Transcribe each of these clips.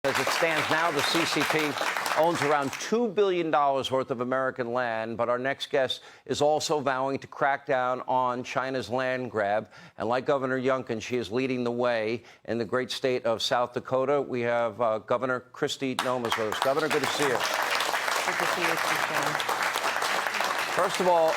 As it stands now, the CCP owns around $2 billion worth of American land, but our next guest is also vowing to crack down on China's land grab. And like Governor Youngkin, she is leading the way in the great state of South Dakota. We have Governor Kristi with us. Governor, good to see you. Good to see you, Sean. First of all,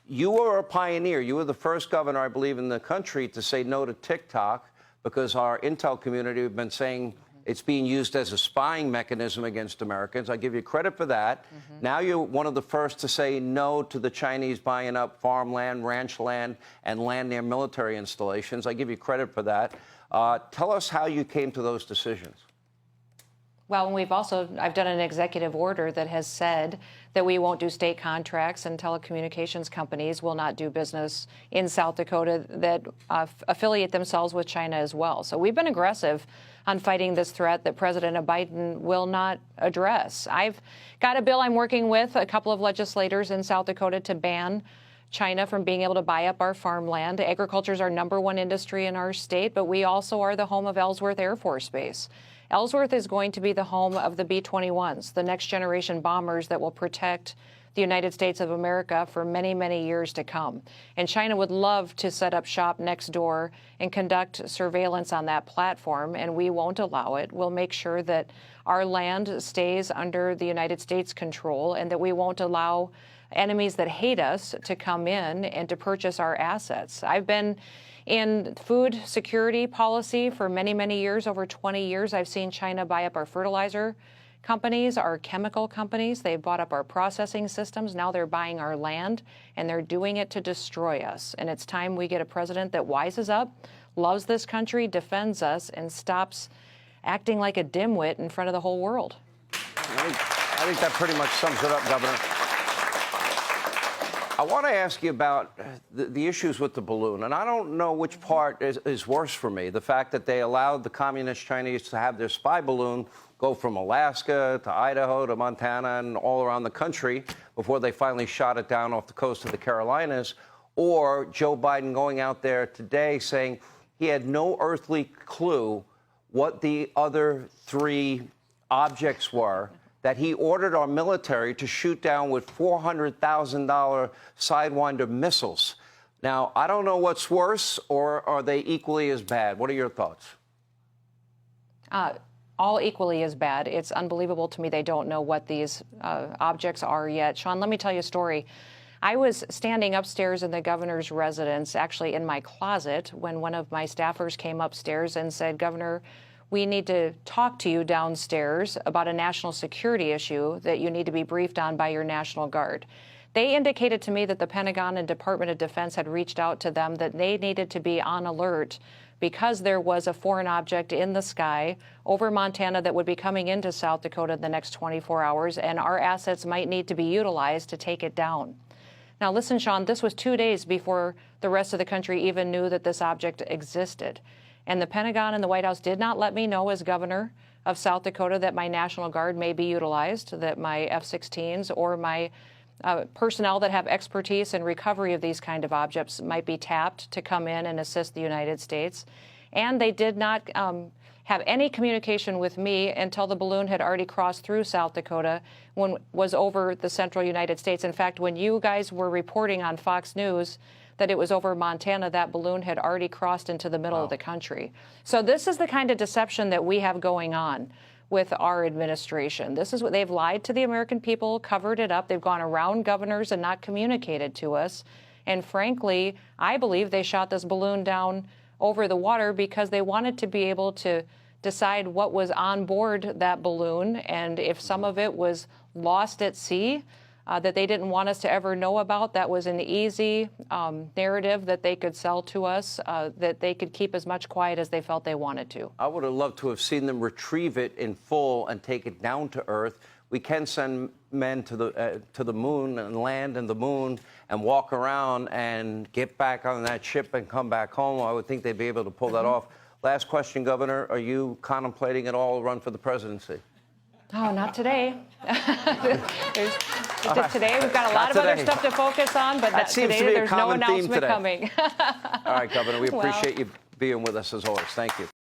you were a pioneer. You were the first governor, I believe, in the country to say no to TikTok, because our intel community have been saying it's being used as a spying mechanism against Americans. I give you credit for that. Now you're one of the first to say no to the Chinese buying up farmland, ranch land, and land near military installations. I give you credit for that. Tell us how you came to those decisions. Well, I've done an executive order that has said that we won't do state contracts, and telecommunications companies will not do business in South Dakota that affiliate themselves with China as well. So we've been aggressive on fighting this threat that President Biden will not address. I've got a bill I'm working with a couple of legislators in South Dakota to ban China from being able to buy up our farmland. Agriculture is our #1 industry in our state, but we also are the home of Ellsworth Air Force Base. Ellsworth is going to be the home of the B-21s, the next generation bombers that will protect the United States of America for many, many years to come. And China would love to set up shop next door and conduct surveillance on that platform, and we won't allow it. We'll make sure that our land stays under the United States control, and that we won't allow enemies that hate us to come in and to purchase our assets. I've been in food security policy for many, many years. Over 20 years, I've seen China buy up our fertilizer companies, our chemical companies. They've bought up our processing systems. Now they're buying our land, and they're doing it to destroy us. And it's time we get a president that wises up, loves this country, defends us, and stops acting like a dimwit in front of the whole world. I think that pretty much sums it up, Governor. I want to ask you about the issues with the balloon, and I don't know which part is worse for me. The fact that they allowed the communist Chinese to have their spy balloon go from Alaska to Idaho to Montana and all around the country before they finally shot it down off the coast of the Carolinas, or Joe Biden going out there today saying he had no earthly clue what the other 3 objects were that he ordered our military to shoot down with $400,000 Sidewinder missiles. Now, I don't know what's worse, or are they equally as bad? What are your thoughts? All equally as bad. It's unbelievable to me they don't know what these objects are yet. Sean, let me tell you a story. I was standing upstairs in the governor's residence, actually in my closet, when one of my staffers came upstairs and said, "Governor, we need to talk to you downstairs about a national security issue that you need to be briefed on by your National Guard." They indicated to me that the Pentagon and Department of Defense had reached out to them, that they needed to be on alert because there was a foreign object in the sky over Montana that would be coming into South Dakota in the next 24 hours, and our assets might need to be utilized to take it down. Now, listen, Sean, this was 2 days before the rest of the country even knew that this object existed. And the Pentagon and the White House did not let me know as governor of South Dakota that my National Guard may be utilized, that my F-16s or my personnel that have expertise in recovery of these kind of objects might be tapped to come in and assist the United States. And they did not have any communication with me until the balloon had already crossed through South Dakota, when it was over the central United States. In fact, when you guys were reporting on Fox News that it was over Montana, that balloon had already crossed into the middle of the country. So this is the kind of deception that we have going on with our administration. This is what they've lied to the American people, covered it up. They've gone around governors and not communicated to us. And frankly, I believe they shot this balloon down over the water because they wanted to be able to decide what was on board that balloon, and if some of it was lost at sea, that they didn't want us to ever know about. That was an easy narrative that they could sell to us, that they could keep as much quiet as they felt they wanted to. I would have loved to have seen them retrieve it in full and take it down to Earth. We can send men to the moon and land in the moon and walk around and get back on that ship and come back home. I would think they'd be able to pull that off. Last question, Governor. Are you contemplating at all a run for the presidency? Oh, not today. Today we've got a lot of other stuff to focus on, but today there's no announcement coming. All right, Governor, we appreciate you being with us as always. Thank you.